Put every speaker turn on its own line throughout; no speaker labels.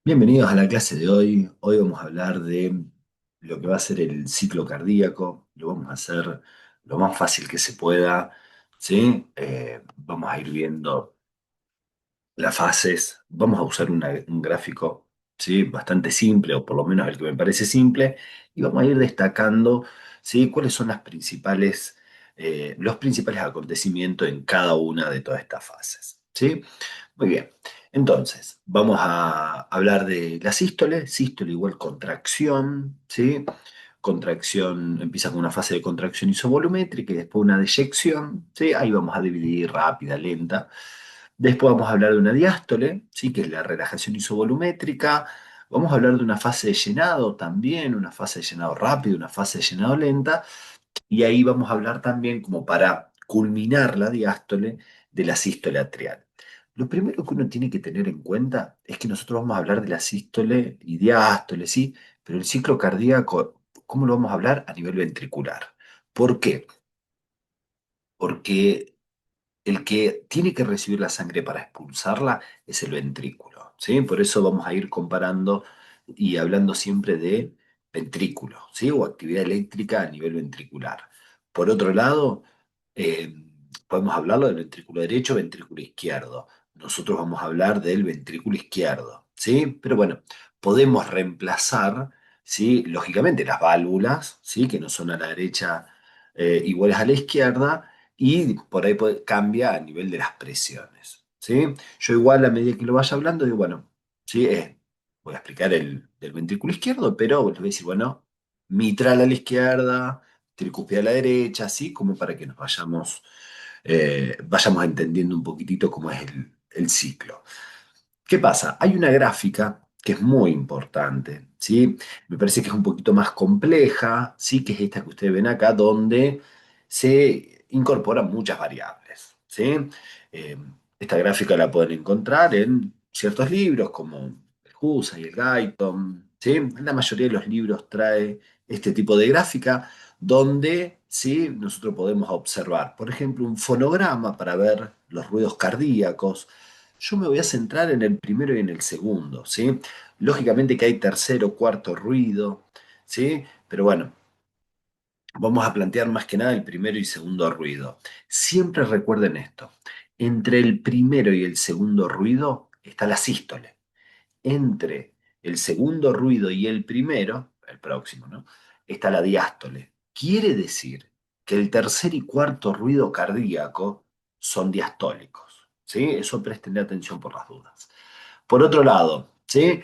Bienvenidos a la clase de hoy. Hoy vamos a hablar de lo que va a ser el ciclo cardíaco. Lo vamos a hacer lo más fácil que se pueda, ¿sí? Vamos a ir viendo las fases. Vamos a usar un gráfico, ¿sí? Bastante simple, o por lo menos el que me parece simple, y vamos a ir destacando, ¿sí? Cuáles son los principales acontecimientos en cada una de todas estas fases, ¿sí? Muy bien. Entonces, vamos a hablar de la sístole. Sístole igual contracción, ¿sí? Contracción empieza con una fase de contracción isovolumétrica y después una deyección, ¿sí? Ahí vamos a dividir rápida, lenta. Después vamos a hablar de una diástole, ¿sí? Que es la relajación isovolumétrica. Vamos a hablar de una fase de llenado también, una fase de llenado rápido, una fase de llenado lenta. Y ahí vamos a hablar también, como para culminar la diástole, de la sístole atrial. Lo primero que uno tiene que tener en cuenta es que nosotros vamos a hablar de la sístole y diástole, ¿sí? Pero el ciclo cardíaco, ¿cómo lo vamos a hablar? A nivel ventricular. ¿Por qué? Porque el que tiene que recibir la sangre para expulsarla es el ventrículo, ¿sí? Por eso vamos a ir comparando y hablando siempre de ventrículo, ¿sí? O actividad eléctrica a nivel ventricular. Por otro lado, eh, podemos hablarlo del ventrículo derecho, ventrículo izquierdo. Nosotros vamos a hablar del ventrículo izquierdo, ¿sí? Pero bueno, podemos reemplazar, ¿sí? Lógicamente las válvulas, ¿sí? Que no son a la derecha iguales a la izquierda y por ahí cambia a nivel de las presiones, ¿sí? Yo igual a medida que lo vaya hablando, digo, bueno, ¿sí? Voy a explicar el del ventrículo izquierdo, pero les voy a decir, bueno, mitral a la izquierda, tricúspide a la derecha, así como para que nos vayamos entendiendo un poquitito cómo es el ciclo. ¿Qué pasa? Hay una gráfica que es muy importante, ¿sí? Me parece que es un poquito más compleja, ¿sí? Que es esta que ustedes ven acá, donde se incorporan muchas variables, ¿sí? Eh, Esta gráfica la pueden encontrar en ciertos libros como el Husa y el Guyton, ¿sí? La mayoría de los libros trae este tipo de gráfica donde, ¿sí? Nosotros podemos observar, por ejemplo, un fonograma para ver los ruidos cardíacos. Yo me voy a centrar en el primero y en el segundo, ¿sí? Lógicamente que hay tercero, cuarto ruido, ¿sí? Pero bueno, vamos a plantear más que nada el primero y segundo ruido. Siempre recuerden esto, entre el primero y el segundo ruido está la sístole. Entre el segundo ruido y el primero, el próximo, ¿no? Está la diástole. Quiere decir que el tercer y cuarto ruido cardíaco son diastólicos, ¿sí? Eso prestenle atención por las dudas. Por otro lado, ¿sí?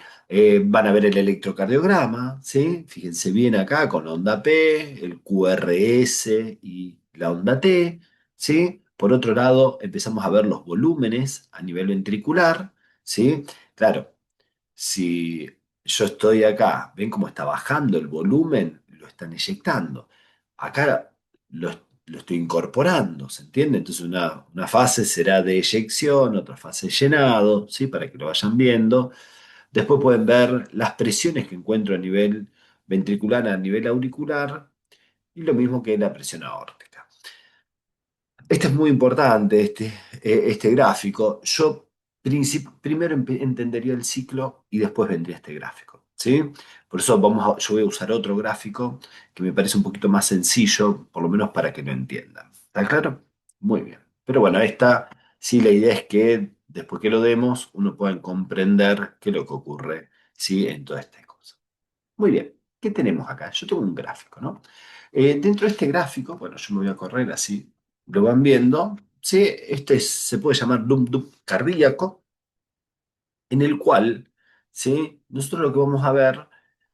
Van a ver el electrocardiograma, ¿sí? Fíjense bien acá con la onda P, el QRS y la onda T, ¿sí? Por otro lado, empezamos a ver los volúmenes a nivel ventricular, ¿sí? Claro, si yo estoy acá, ven cómo está bajando el volumen, lo están eyectando. Acá lo estoy incorporando, ¿se entiende? Entonces una fase será de eyección, otra fase de llenado, ¿sí? Para que lo vayan viendo. Después pueden ver las presiones que encuentro a nivel ventricular, a nivel auricular, y lo mismo que la presión aórtica. Este es muy importante, este gráfico. Yo primero entendería el ciclo y después vendría este gráfico, ¿sí? Por eso yo voy a usar otro gráfico que me parece un poquito más sencillo, por lo menos para que lo entiendan. ¿Está claro? Muy bien. Pero bueno, esta sí, la idea es que después que lo demos, uno pueda comprender qué es lo que ocurre, ¿sí? En toda esta cosa. Muy bien, ¿qué tenemos acá? Yo tengo un gráfico, ¿no? Dentro de este gráfico, bueno, yo me voy a correr así, lo van viendo, ¿sí? Se puede llamar loop cardíaco, en el cual, ¿sí? Nosotros lo que vamos a ver,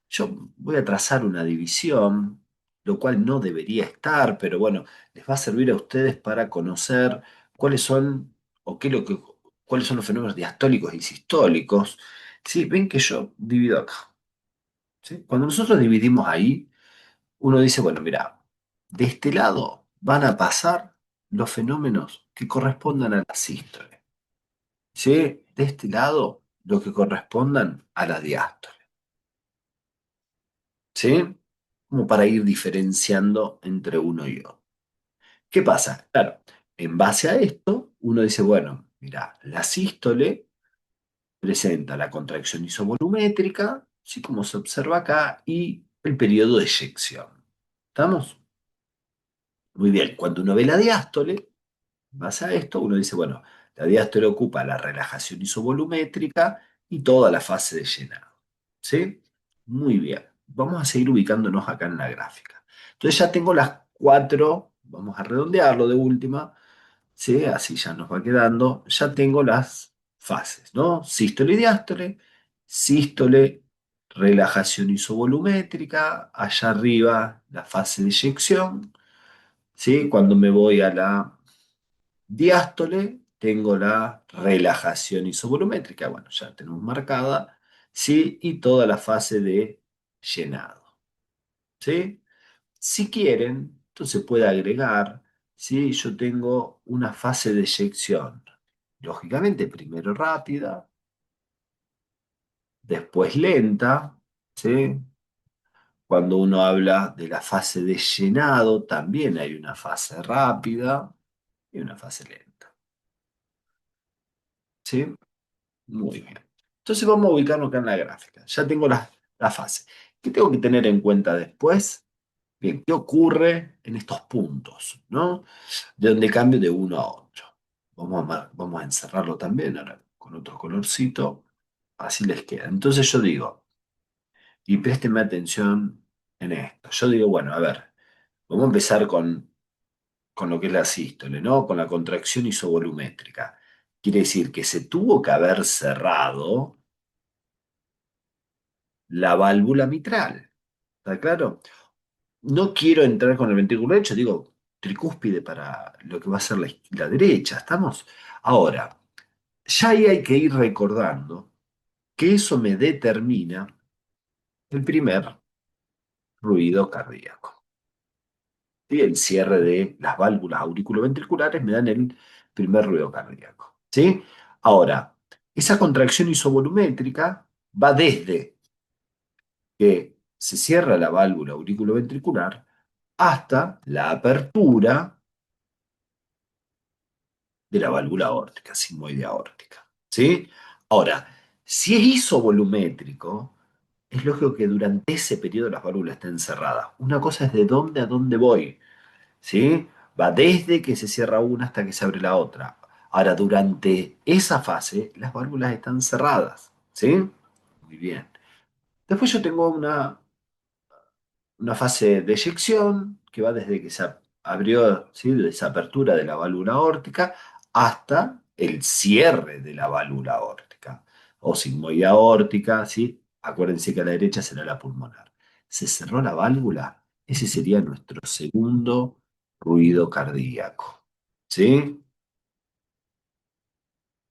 yo voy a trazar una división, lo cual no debería estar, pero bueno, les va a servir a ustedes para conocer cuáles son, o qué es cuáles son los fenómenos diastólicos y sistólicos. ¿Sí? Ven que yo divido acá, ¿sí? Cuando nosotros dividimos ahí, uno dice, bueno, mira, de este lado van a pasar los fenómenos que correspondan a la sístole, ¿sí? De este lado, los que correspondan a la diástole, ¿sí? Como para ir diferenciando entre uno y otro. ¿Qué pasa? Claro, en base a esto, uno dice, bueno, mira, la sístole presenta la contracción isovolumétrica, así como se observa acá, y el periodo de eyección. ¿Estamos? Muy bien. Cuando uno ve la diástole, pasa esto, uno dice, bueno, la diástole ocupa la relajación isovolumétrica y toda la fase de llenado. ¿Sí? Muy bien. Vamos a seguir ubicándonos acá en la gráfica. Entonces ya tengo las cuatro, vamos a redondearlo de última, ¿sí? Así ya nos va quedando. Ya tengo las fases, ¿no? Sístole y diástole, sístole, relajación isovolumétrica, allá arriba la fase de eyección, ¿sí? Cuando me voy a la diástole, tengo la relajación isovolumétrica, bueno, ya tenemos marcada, ¿sí? Y toda la fase de llenado, ¿sí? Si quieren, entonces puede agregar, ¿sí? Yo tengo una fase de eyección, lógicamente, primero rápida, después lenta, ¿sí? Cuando uno habla de la fase de llenado, también hay una fase rápida y una fase lenta, ¿sí? Muy bien. Entonces vamos a ubicarnos acá en la gráfica. Ya tengo la fase. ¿Qué tengo que tener en cuenta después? Bien, ¿qué ocurre en estos puntos, ¿no? De donde cambio de uno a otro. Vamos a encerrarlo también ahora con otro colorcito. Así les queda. Entonces yo digo, y préstenme atención en esto. Yo digo, bueno, a ver, vamos a empezar con lo que es la sístole, ¿no? Con la contracción isovolumétrica. Quiere decir que se tuvo que haber cerrado la válvula mitral. ¿Está claro? No quiero entrar con el ventrículo derecho, digo tricúspide para lo que va a ser la derecha, ¿estamos? Ahora, ya ahí hay que ir recordando que eso me determina el primer ruido cardíaco. Y el cierre de las válvulas auriculoventriculares me dan el primer ruido cardíaco. ¿Sí? Ahora, esa contracción isovolumétrica va desde que se cierra la válvula auriculoventricular hasta la apertura de la válvula aórtica, sigmoide aórtica. ¿Sí? Ahora, si es isovolumétrico, es lógico que durante ese periodo las válvulas estén cerradas. Una cosa es de dónde a dónde voy. ¿Sí? Va desde que se cierra una hasta que se abre la otra. Ahora, durante esa fase, las válvulas están cerradas. ¿Sí? Muy bien. Después yo tengo una fase de eyección que va desde que se abrió, ¿sí? De esa apertura de la válvula aórtica hasta el cierre de la válvula aórtica o sigmoide aórtica, ¿sí? Acuérdense que a la derecha será la pulmonar. Se cerró la válvula, ese sería nuestro segundo ruido cardíaco. ¿Sí?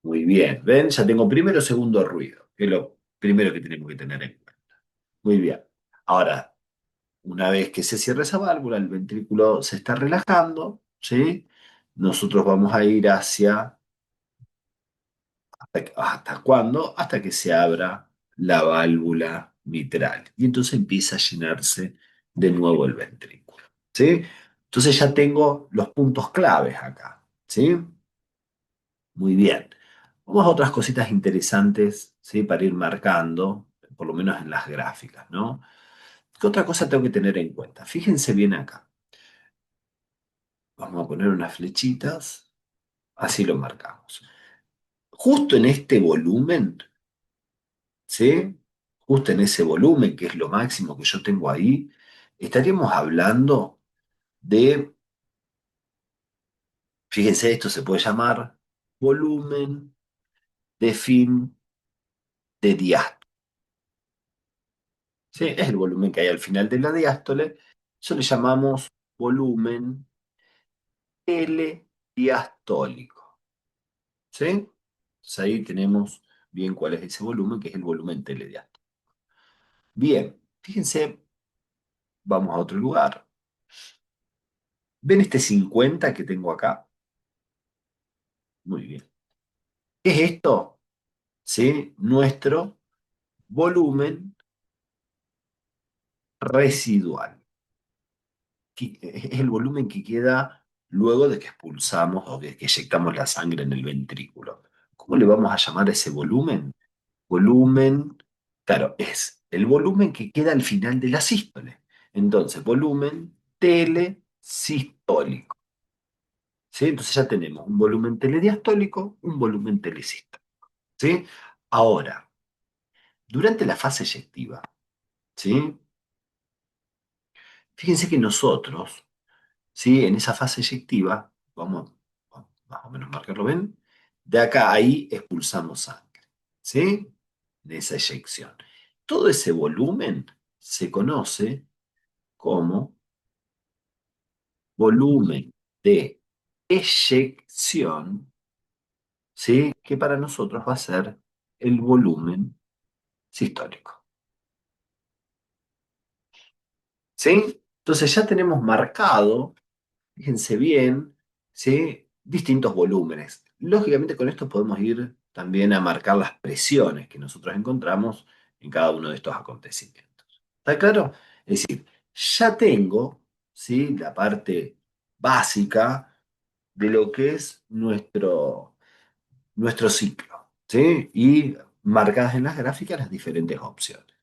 Muy bien. ¿Ven? Ya tengo primero o segundo ruido, que es lo primero que tenemos que tener en cuenta. Muy bien. Ahora, una vez que se cierra esa válvula, el ventrículo se está relajando, ¿sí? Nosotros vamos a ir hacia, ¿hasta cuándo? Hasta que se abra la válvula mitral. Y entonces empieza a llenarse de nuevo el ventrículo, ¿sí? Entonces ya tengo los puntos claves acá, ¿sí? Muy bien. Vamos a otras cositas interesantes, ¿sí? Para ir marcando, por lo menos en las gráficas, ¿no? ¿Qué otra cosa tengo que tener en cuenta? Fíjense bien acá. Vamos a poner unas flechitas, así lo marcamos. Justo en este volumen, ¿sí? Justo en ese volumen, que es lo máximo que yo tengo ahí, estaríamos hablando de, fíjense, esto se puede llamar volumen de fin de diástole. ¿Sí? Es el volumen que hay al final de la diástole. Eso le llamamos volumen L diastólico. ¿Sí? Entonces ahí tenemos bien cuál es ese volumen, que es el volumen telediástole. Bien, fíjense, vamos a otro lugar. ¿Ven este 50 que tengo acá? Muy bien. ¿Qué es esto? ¿Sí? Nuestro volumen residual. Es el volumen que queda luego de que expulsamos o que eyectamos la sangre en el ventrículo. ¿Cómo le vamos a llamar a ese volumen? Volumen, claro, es el volumen que queda al final de la sístole. Entonces, volumen telesistólico. ¿Sí? Entonces ya tenemos un volumen telediastólico, un volumen telesistólico. ¿Sí? Ahora, durante la fase eyectiva, ¿sí? Fíjense que nosotros, ¿sí? En esa fase eyectiva, vamos más o menos marcarlo, ¿ven? De acá a ahí expulsamos sangre, ¿sí? De esa eyección. Todo ese volumen se conoce como volumen de eyección, ¿sí? Que para nosotros va a ser el volumen sistólico, ¿sí? Entonces ya tenemos marcado, fíjense bien, ¿sí? Distintos volúmenes. Lógicamente con esto podemos ir también a marcar las presiones que nosotros encontramos en cada uno de estos acontecimientos. ¿Está claro? Es decir, ya tengo, ¿sí? La parte básica de lo que es nuestro ciclo, ¿sí? Y marcadas en las gráficas las diferentes opciones.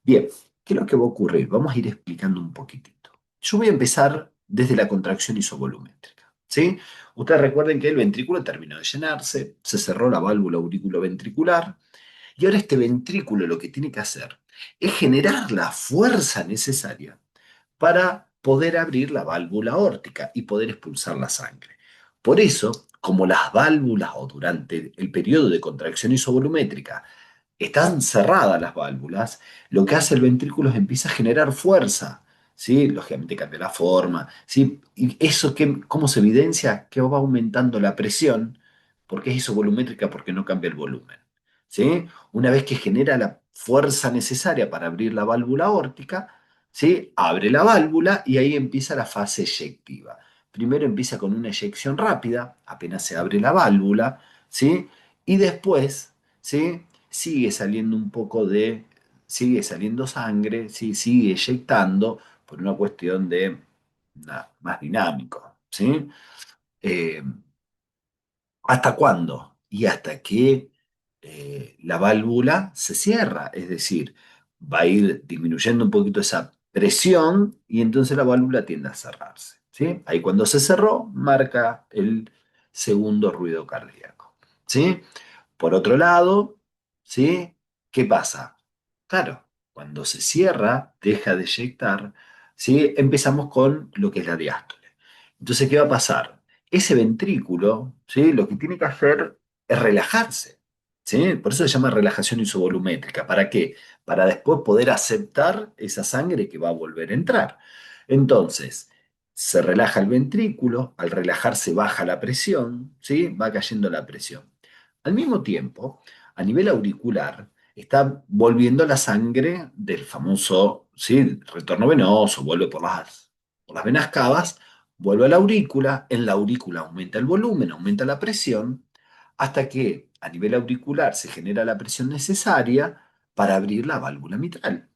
Bien, ¿qué es lo que va a ocurrir? Vamos a ir explicando un poquitito. Yo voy a empezar desde la contracción isovolumétrica, ¿sí? Ustedes recuerden que el ventrículo terminó de llenarse, se cerró la válvula auriculoventricular y ahora este ventrículo lo que tiene que hacer es generar la fuerza necesaria para poder abrir la válvula aórtica y poder expulsar la sangre. Por eso, como las válvulas o durante el periodo de contracción isovolumétrica están cerradas las válvulas, lo que hace el ventrículo es empieza a generar fuerza, ¿sí? Lógicamente cambia la forma, ¿sí? Y eso que, ¿cómo se evidencia? Que va aumentando la presión, porque es isovolumétrica, porque no cambia el volumen, ¿sí? Una vez que genera la fuerza necesaria para abrir la válvula aórtica, ¿sí? Abre la válvula y ahí empieza la fase eyectiva. Primero empieza con una eyección rápida, apenas se abre la válvula, ¿sí? Y después, ¿sí? Sigue saliendo un poco de, sigue saliendo sangre, ¿sí? Sigue eyectando por una cuestión de más dinámico, ¿sí? Eh, ¿Hasta cuándo? Y hasta que la válvula se cierra, es decir, va a ir disminuyendo un poquito esa presión y entonces la válvula tiende a cerrarse, ¿sí? Ahí cuando se cerró, marca el segundo ruido cardíaco, ¿sí? Por otro lado, ¿sí? ¿Qué pasa? Claro, cuando se cierra, deja de eyectar, ¿sí? Empezamos con lo que es la diástole. Entonces, ¿qué va a pasar? Ese ventrículo, ¿sí? Lo que tiene que hacer es relajarse, ¿sí? Por eso se llama relajación isovolumétrica. ¿Para qué? Para después poder aceptar esa sangre que va a volver a entrar. Entonces, se relaja el ventrículo, al relajarse baja la presión, ¿sí? Va cayendo la presión. Al mismo tiempo, a nivel auricular, está volviendo la sangre del famoso, ¿sí? Retorno venoso, vuelve por las venas cavas, vuelve a la aurícula aumenta el volumen, aumenta la presión, hasta que a nivel auricular se genera la presión necesaria para abrir la válvula mitral.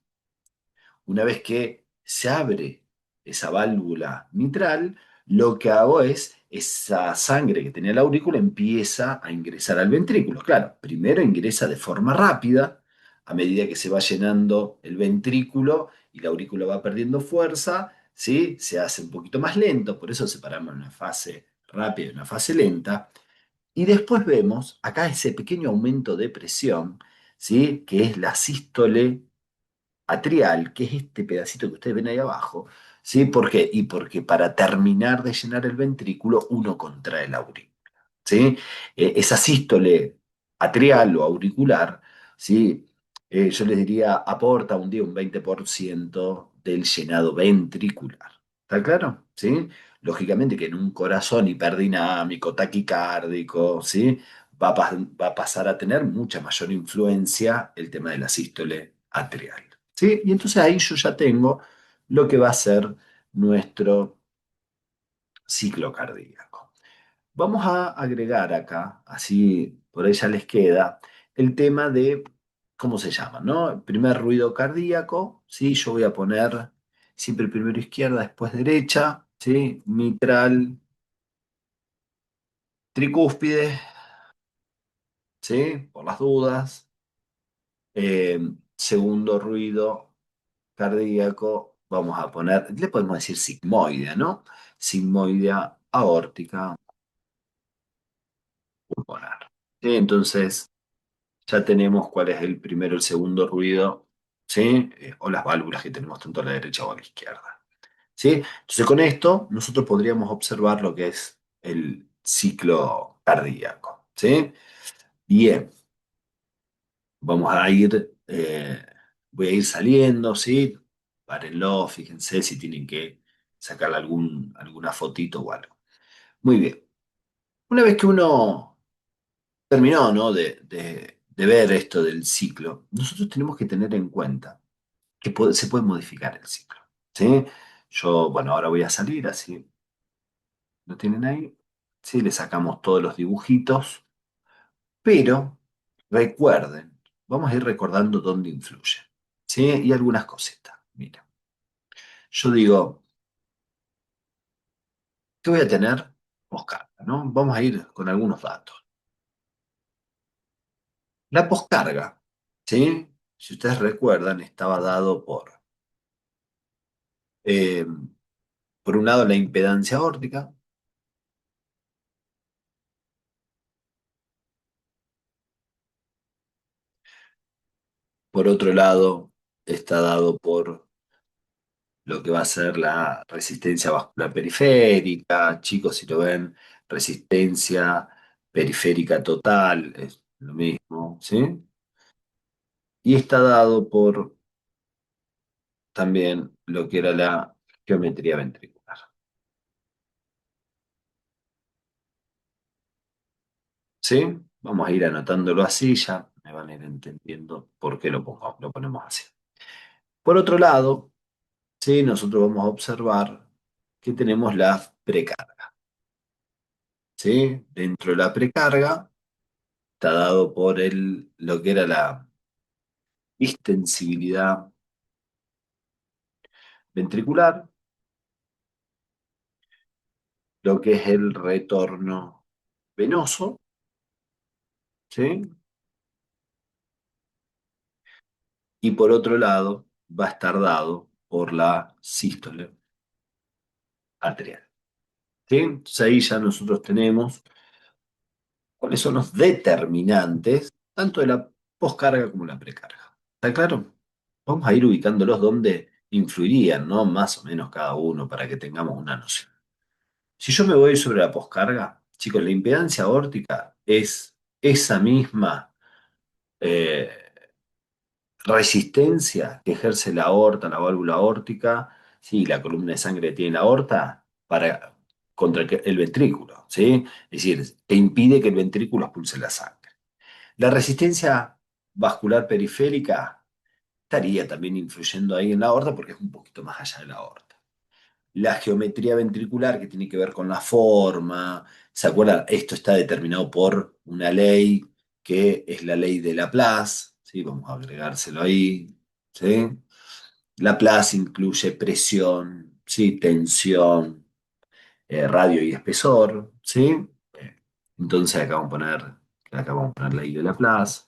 Una vez que se abre esa válvula mitral, lo que hago es esa sangre que tenía la aurícula empieza a ingresar al ventrículo. Claro, primero ingresa de forma rápida, a medida que se va llenando el ventrículo y la aurícula va perdiendo fuerza, ¿sí? Se hace un poquito más lento, por eso separamos una fase rápida y una fase lenta. Y después vemos acá ese pequeño aumento de presión, ¿sí? Que es la sístole atrial, que es este pedacito que ustedes ven ahí abajo, ¿sí? ¿Por qué? Y porque para terminar de llenar el ventrículo uno contrae la aurícula, ¿sí? Esa sístole atrial o auricular, ¿sí? Yo les diría, aporta un día un 20% del llenado ventricular. ¿Está claro? ¿Sí? Lógicamente que en un corazón hiperdinámico, taquicárdico, ¿sí? Va a pasar a tener mucha mayor influencia el tema de la sístole atrial. ¿Sí? Y entonces ahí yo ya tengo lo que va a ser nuestro ciclo cardíaco. Vamos a agregar acá, así por ahí ya les queda, el tema de, ¿cómo se llama? ¿No? El primer ruido cardíaco, ¿sí? Yo voy a poner siempre primero izquierda, después derecha, ¿sí? Mitral, tricúspide, ¿sí? Por las dudas. Eh, segundo ruido cardíaco, vamos a poner, le podemos decir sigmoidea, ¿no? Sigmoidea aórtica pulmonar. ¿Sí? Entonces, ya tenemos cuál es el primero, el segundo ruido, ¿sí? O las válvulas que tenemos tanto a la derecha o a la izquierda. ¿Sí? Entonces, con esto, nosotros podríamos observar lo que es el ciclo cardíaco. ¿Sí? Bien, vamos a ir, voy a ir saliendo, ¿sí? Párenlo, fíjense si tienen que sacar alguna fotito o algo. Muy bien. Una vez que uno terminó, ¿no? de ver esto del ciclo, nosotros tenemos que tener en cuenta que se puede modificar el ciclo, ¿sí? Yo, bueno, ahora voy a salir, así lo tienen ahí, ¿sí? Le sacamos todos los dibujitos, pero recuerden, vamos a ir recordando dónde influye, ¿sí? Y algunas cositas. Mira, yo digo, ¿qué voy a tener? Poscarga, ¿no? Vamos a ir con algunos datos. La poscarga, ¿sí? Si ustedes recuerdan, estaba dado eh, por un lado, la impedancia aórtica, por otro lado, está dado por lo que va a ser la resistencia vascular periférica. Chicos, si lo ven, resistencia periférica total, es lo mismo, ¿sí? Y está dado por también lo que era la geometría ventricular, ¿sí? Vamos a ir anotándolo así, ya me van a ir entendiendo por qué lo ponemos así. Por otro lado, ¿sí? Nosotros vamos a observar que tenemos la precarga, ¿sí? Dentro de la precarga está dado por lo que era la distensibilidad ventricular, lo que es el retorno venoso, ¿sí? Y por otro lado va a estar dado por la sístole arterial, ¿sí? Entonces ahí ya nosotros tenemos cuáles son los determinantes tanto de la poscarga como la precarga. ¿Está claro? Vamos a ir ubicándolos donde influirían, ¿no? Más o menos cada uno para que tengamos una noción. Si yo me voy sobre la poscarga, chicos, la impedancia aórtica es esa misma eh, resistencia que ejerce la aorta, la válvula aórtica, ¿sí? La columna de sangre que tiene la aorta contra el ventrículo, ¿sí? Es decir, que impide que el ventrículo expulse la sangre. La resistencia vascular periférica estaría también influyendo ahí en la aorta porque es un poquito más allá de la aorta. La geometría ventricular, que tiene que ver con la forma, ¿se acuerdan? Esto está determinado por una ley que es la ley de Laplace, ¿sí? Vamos a agregárselo ahí, ¿sí? Laplace incluye presión, ¿sí? Tensión, radio y espesor, ¿sí? Eh, Entonces acá vamos a poner la ley de Laplace.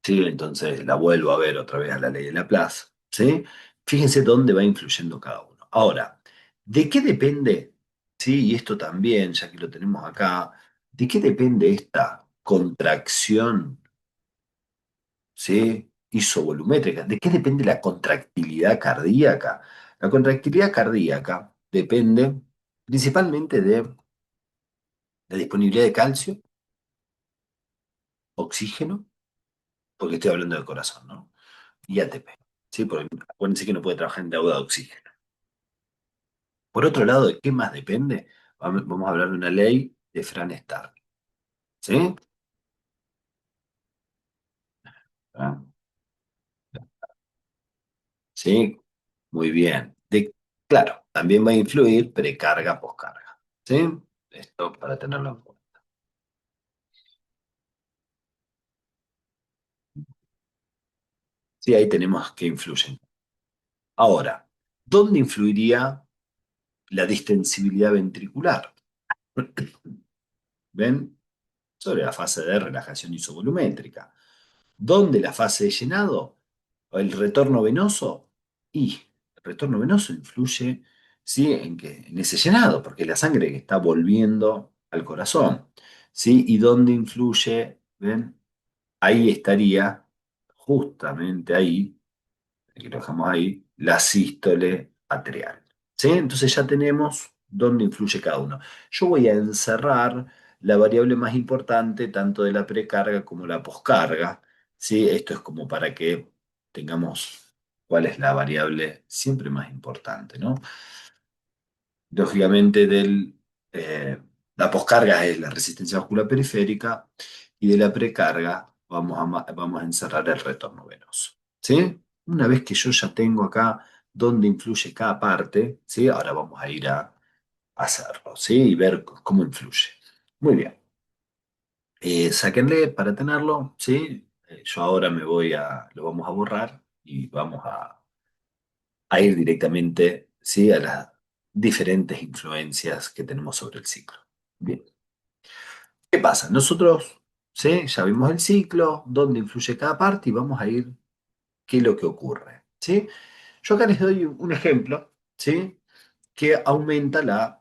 ¿Sí? Entonces la vuelvo a ver otra vez a la ley de Laplace, ¿sí? Fíjense dónde va influyendo cada uno. Ahora, ¿de qué depende? Sí, y esto también, ya que lo tenemos acá, ¿de qué depende esta contracción, ¿sí? Isovolumétrica? ¿De qué depende la contractilidad cardíaca? La contractilidad cardíaca depende principalmente de la disponibilidad de calcio, oxígeno, porque estoy hablando del corazón, ¿no? Y ATP. ¿Sí? Porque acuérdense que no puede trabajar en deuda de oxígeno. Por otro lado, ¿de qué más depende? Vamos a hablar de una ley de Fran-Stark. ¿Sí? Ah, ¿sí? Muy bien. Claro, también va a influir precarga, poscarga. ¿Sí? Esto para tenerlo en cuenta. Sí, ahí tenemos que influyen. Ahora, ¿dónde influiría la distensibilidad ventricular? ¿Ven? sobre la fase de relajación isovolumétrica. ¿Dónde la fase de llenado? El retorno venoso. Y el retorno venoso influye, ¿sí? En ese llenado, porque es la sangre que está volviendo al corazón. ¿Sí? ¿Y dónde influye? ¿Ven? Ahí estaría, justamente ahí, aquí lo dejamos ahí, la sístole atrial. ¿Sí? Entonces ya tenemos dónde influye cada uno. Yo voy a encerrar la variable más importante tanto de la precarga como la poscarga. ¿Sí? Esto es como para que tengamos cuál es la variable siempre más importante, ¿no? Lógicamente eh, la poscarga es la resistencia vascular periférica y de la precarga vamos a encerrar el retorno venoso. ¿Sí? Una vez que yo ya tengo acá dónde influye cada parte, ¿sí? Ahora vamos a ir a hacerlo, ¿sí? Y ver cómo influye. Muy bien. Sáquenle para tenerlo, ¿sí? Yo ahora lo vamos a borrar y vamos a ir directamente, ¿sí? A las diferentes influencias que tenemos sobre el ciclo. Bien, ¿qué pasa? Nosotros, ¿sí? Ya vimos el ciclo, dónde influye cada parte y vamos a ir qué es lo que ocurre, ¿sí? Yo acá les doy un ejemplo, ¿sí? Que aumenta la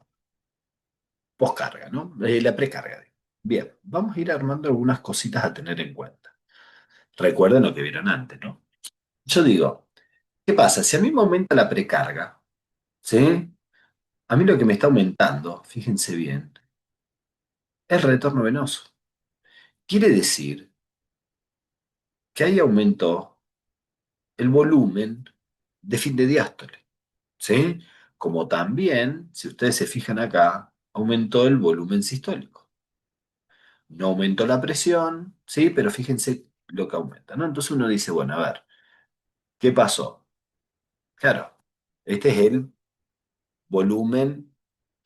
poscarga, ¿no? La precarga. Bien, vamos a ir armando algunas cositas a tener en cuenta. Recuerden lo que vieron antes, ¿no? Yo digo, ¿qué pasa? Si a mí me aumenta la precarga, ¿sí? A mí lo que me está aumentando, fíjense bien, es retorno venoso. Quiere decir que ahí aumentó el volumen de fin de diástole, ¿sí? Como también, si ustedes se fijan acá, aumentó el volumen sistólico. No aumentó la presión, ¿sí? Pero fíjense lo que aumenta, ¿no? Entonces uno dice, bueno, a ver, ¿qué pasó? Claro, este es el volumen,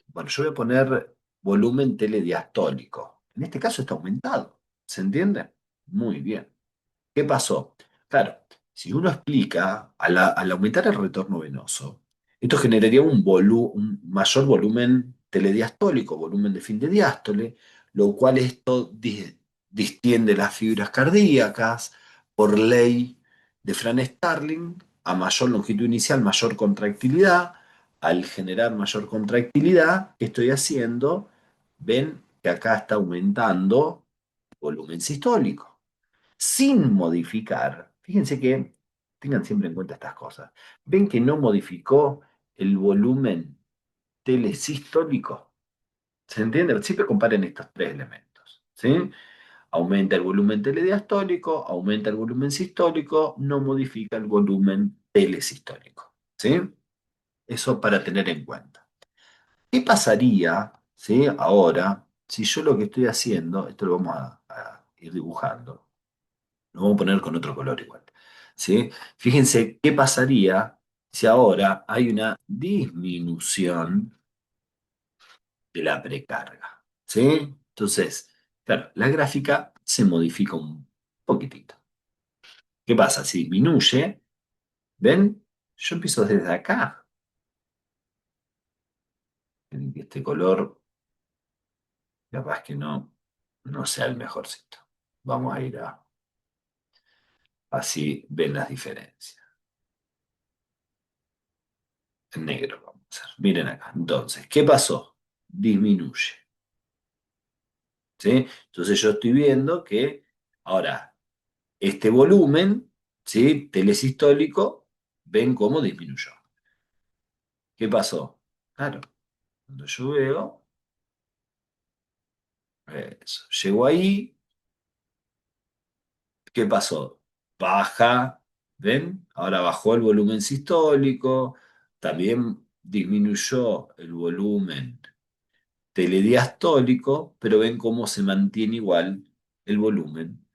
bueno, yo voy a poner volumen telediastólico. En este caso está aumentado, ¿se entiende? Muy bien. ¿Qué pasó? Claro, si uno explica, al aumentar el retorno venoso, esto generaría un mayor volumen telediastólico, volumen de fin de diástole, lo cual esto distiende las fibras cardíacas por ley de Fran-Starling, a mayor longitud inicial, mayor contractilidad. Al generar mayor contractilidad, ¿qué estoy haciendo? Ven que acá está aumentando el volumen sistólico sin modificar. Fíjense que tengan siempre en cuenta estas cosas. ¿Ven que no modificó el volumen telesistólico? ¿Se entiende? Siempre comparen estos tres elementos. ¿Sí? Aumenta el volumen telediastólico, aumenta el volumen sistólico, no modifica el volumen telesistólico. ¿Sí? Eso para tener en cuenta. ¿Qué pasaría, ¿sí? Ahora, si yo lo que estoy haciendo, esto lo vamos a ir dibujando, lo vamos a poner con otro color igual. ¿Sí? Fíjense qué pasaría si ahora hay una disminución de la precarga. ¿Sí? Entonces, claro, la gráfica se modifica un poquitito. ¿Qué pasa? Si disminuye, ¿ven? Yo empiezo desde acá. Este color, capaz que no sea el mejorcito. Vamos a ir a, así ven las diferencias. En negro vamos a hacer. Miren acá. Entonces, ¿qué pasó? Disminuye. ¿Sí? Entonces yo estoy viendo que ahora este volumen, ¿sí? Telesistólico, ven cómo disminuyó. ¿Qué pasó? Claro, cuando yo veo, eso, llego ahí, ¿qué pasó? Baja, ¿ven? Ahora bajó el volumen sistólico, también disminuyó el volumen telediastólico, pero ven cómo se mantiene igual el volumen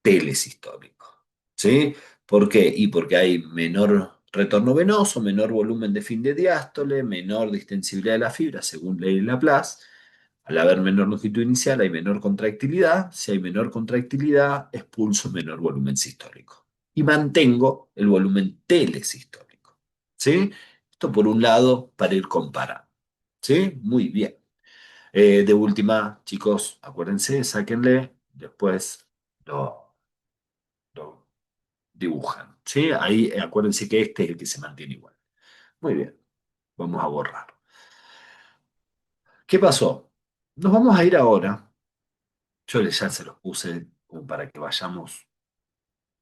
telesistólico. ¿Sí? ¿Por qué? Y porque hay menor retorno venoso, menor volumen de fin de diástole, menor distensibilidad de la fibra, según ley de Laplace. Al haber menor longitud inicial hay menor contractilidad. Si hay menor contractilidad, expulso menor volumen sistólico. Y mantengo el volumen telesistólico. ¿Sí? Esto por un lado para ir comparando. ¿Sí? Muy bien. De última, chicos, acuérdense, sáquenle, después lo, lo dibujan. ¿Sí? Ahí acuérdense que este es el que se mantiene igual. Muy bien, vamos a borrar. ¿Qué pasó? Nos vamos a ir ahora. Ya se los puse como para que vayamos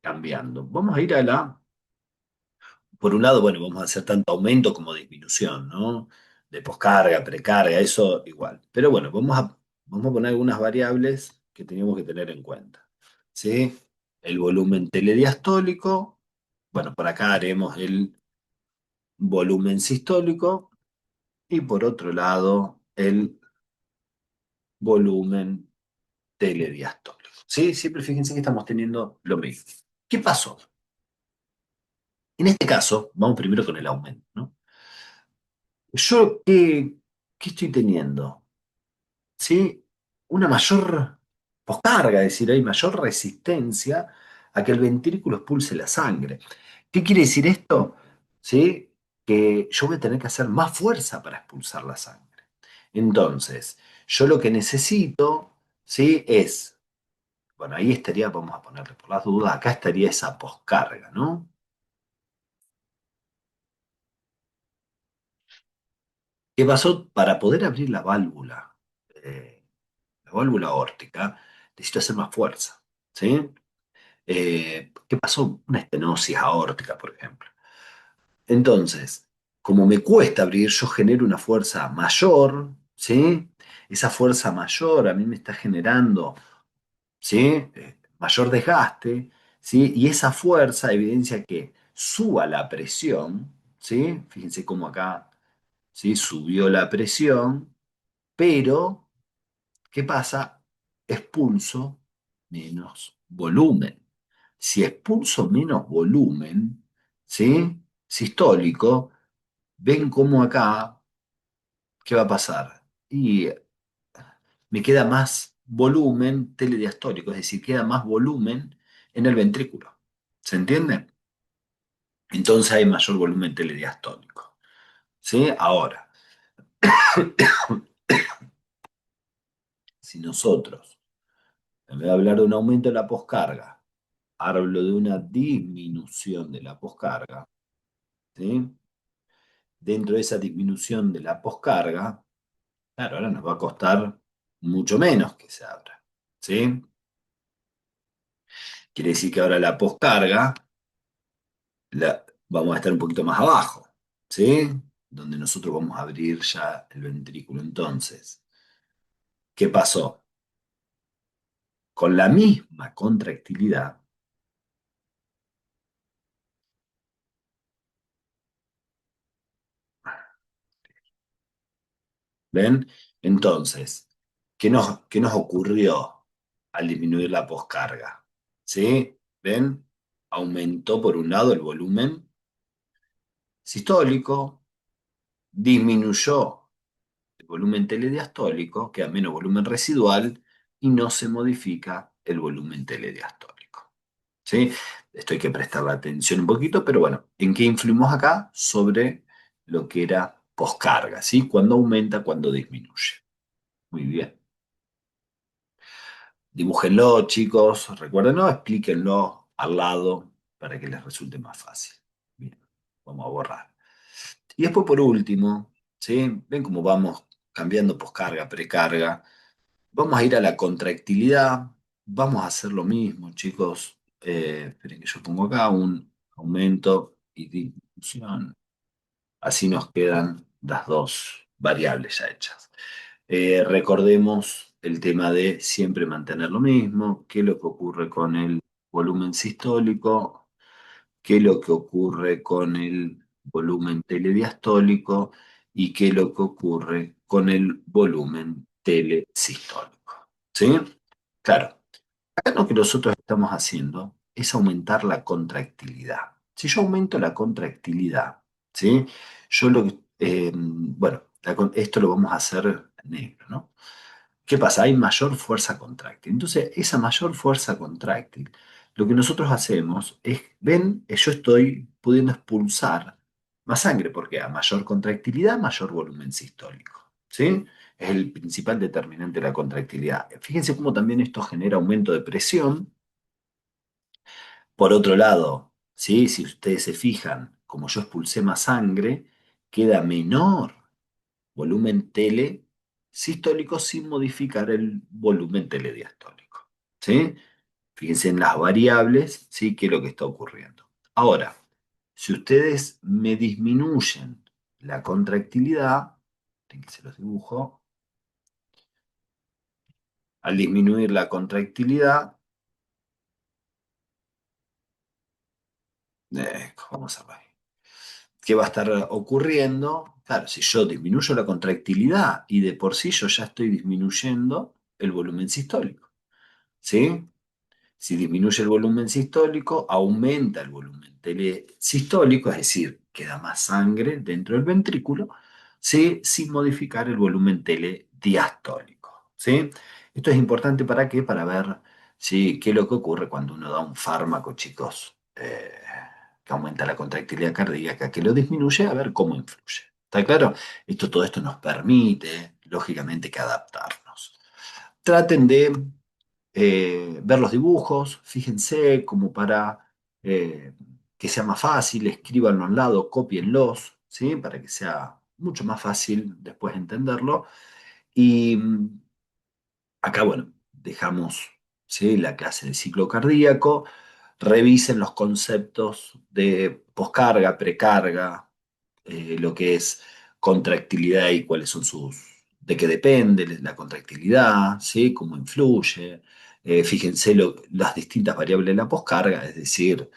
cambiando. Vamos a ir a la, por un lado, bueno, vamos a hacer tanto aumento como disminución, ¿no? De poscarga, precarga, eso igual. Pero bueno, vamos a poner algunas variables que tenemos que tener en cuenta. ¿Sí? El volumen telediastólico, bueno, por acá haremos el volumen sistólico y por otro lado el volumen telediastólico. ¿Sí? Siempre fíjense que estamos teniendo lo mismo. ¿Qué pasó? En este caso, vamos primero con el aumento, ¿no? Yo, ¿qué estoy teniendo? ¿Sí? Una mayor poscarga, es decir, hay mayor resistencia a que el ventrículo expulse la sangre. ¿Qué quiere decir esto? ¿Sí? Que yo voy a tener que hacer más fuerza para expulsar la sangre. Entonces, yo lo que necesito, ¿sí? Es, bueno, ahí estaría, vamos a ponerle por las dudas, acá estaría esa poscarga, ¿no? ¿Qué pasó? Para poder abrir la válvula aórtica, necesito hacer más fuerza, ¿sí? ¿Qué pasó? Una estenosis aórtica, por ejemplo. Entonces, como me cuesta abrir, yo genero una fuerza mayor, ¿sí? Esa fuerza mayor a mí me está generando, ¿sí? Mayor desgaste, ¿sí? Y esa fuerza evidencia que suba la presión, ¿sí? Fíjense cómo acá, ¿sí? Subió la presión, pero ¿qué pasa? Expulso menos volumen. Si expulso menos volumen, ¿sí? Sistólico, ven cómo acá, ¿qué va a pasar? Y me queda más volumen telediastólico, es decir, queda más volumen en el ventrículo. ¿Se entiende? Entonces hay mayor volumen telediastólico. ¿Sí? Ahora, si nosotros, en vez de hablar de un aumento de la poscarga, hablo de una disminución de la poscarga, ¿sí? Dentro de esa disminución de la poscarga, claro, ahora nos va a costar mucho menos que se abra, ¿sí? Quiere decir que ahora la poscarga vamos a estar un poquito más abajo, ¿sí? Donde nosotros vamos a abrir ya el ventrículo. Entonces, ¿qué pasó? Con la misma contractilidad, ¿ven? Entonces, ¿qué nos ocurrió al disminuir la poscarga? ¿Sí? ¿Ven? Aumentó por un lado el volumen sistólico, disminuyó el volumen telediastólico, queda menos volumen residual y no se modifica el volumen telediastólico. ¿Sí? Esto hay que prestarle atención un poquito, pero bueno, ¿en qué influimos acá? Sobre lo que era poscarga, ¿sí? Cuando aumenta, cuando disminuye. Muy bien. Dibújenlo, chicos, recuérdenlo, explíquenlo al lado para que les resulte más fácil. Bien, vamos a borrar. Y después, por último, ¿sí? Ven cómo vamos cambiando poscarga, precarga. Vamos a ir a la contractilidad. Vamos a hacer lo mismo, chicos. Esperen que yo pongo acá un aumento y disminución. Así nos quedan las dos variables ya hechas. Recordemos el tema de siempre mantener lo mismo, qué es lo que ocurre con el volumen sistólico, qué es lo que ocurre con el volumen telediastólico y qué es lo que ocurre con el volumen telesistólico. ¿Sí? Claro, acá lo que nosotros estamos haciendo es aumentar la contractilidad. Si yo aumento la contractilidad, ¿sí? Yo bueno, esto lo vamos a hacer en negro, ¿no? ¿Qué pasa? Hay mayor fuerza contráctil. Entonces, esa mayor fuerza contráctil, lo que nosotros hacemos es, ven, yo estoy pudiendo expulsar más sangre, porque a mayor contractilidad, mayor volumen sistólico, ¿sí? es el principal determinante de la contractilidad. Fíjense cómo también esto genera aumento de presión. Por otro lado, ¿sí? Si ustedes se fijan, como yo expulsé más sangre, queda menor volumen telesistólico sin modificar el volumen telediastólico. ¿Sí? Fíjense en las variables, ¿sí? ¿Qué es lo que está ocurriendo? Ahora, si ustedes me disminuyen la contractilidad, que se los dibujo, al disminuir la contractilidad, vamos a ver, ¿qué va a estar ocurriendo? Claro, si yo disminuyo la contractilidad y de por sí yo ya estoy disminuyendo el volumen sistólico, ¿sí? Si disminuye el volumen sistólico, aumenta el volumen telesistólico, es decir, queda más sangre dentro del ventrículo, ¿sí? Sin modificar el volumen telediastólico, ¿sí? Esto es importante para qué, para ver, ¿sí? Qué es lo que ocurre cuando uno da un fármaco, chicos, que aumenta la contractilidad cardíaca, que lo disminuye, a ver cómo influye. ¿Está claro? Todo esto nos permite, lógicamente, que adaptarnos. Traten de ver los dibujos, fíjense como para que sea más fácil, escríbanlo al lado, cópienlos, ¿sí? Para que sea mucho más fácil después entenderlo. Y acá, bueno, dejamos, ¿sí? La clase de ciclo cardíaco, revisen los conceptos de poscarga, precarga, lo que es contractilidad y cuáles son de qué depende la contractilidad, ¿sí? Cómo influye. Fíjense las distintas variables de la poscarga, es decir,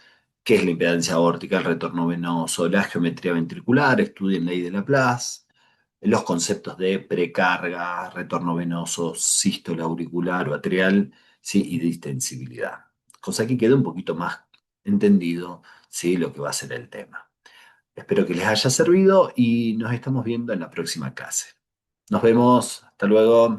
qué es la impedancia aórtica, el retorno venoso, la geometría ventricular, estudien ley de Laplace, los conceptos de precarga, retorno venoso, sístole auricular o atrial, ¿sí? Y distensibilidad. Cosa que quede un poquito más entendido, ¿sí? Lo que va a ser el tema. Espero que les haya servido y nos estamos viendo en la próxima clase. Nos vemos, hasta luego.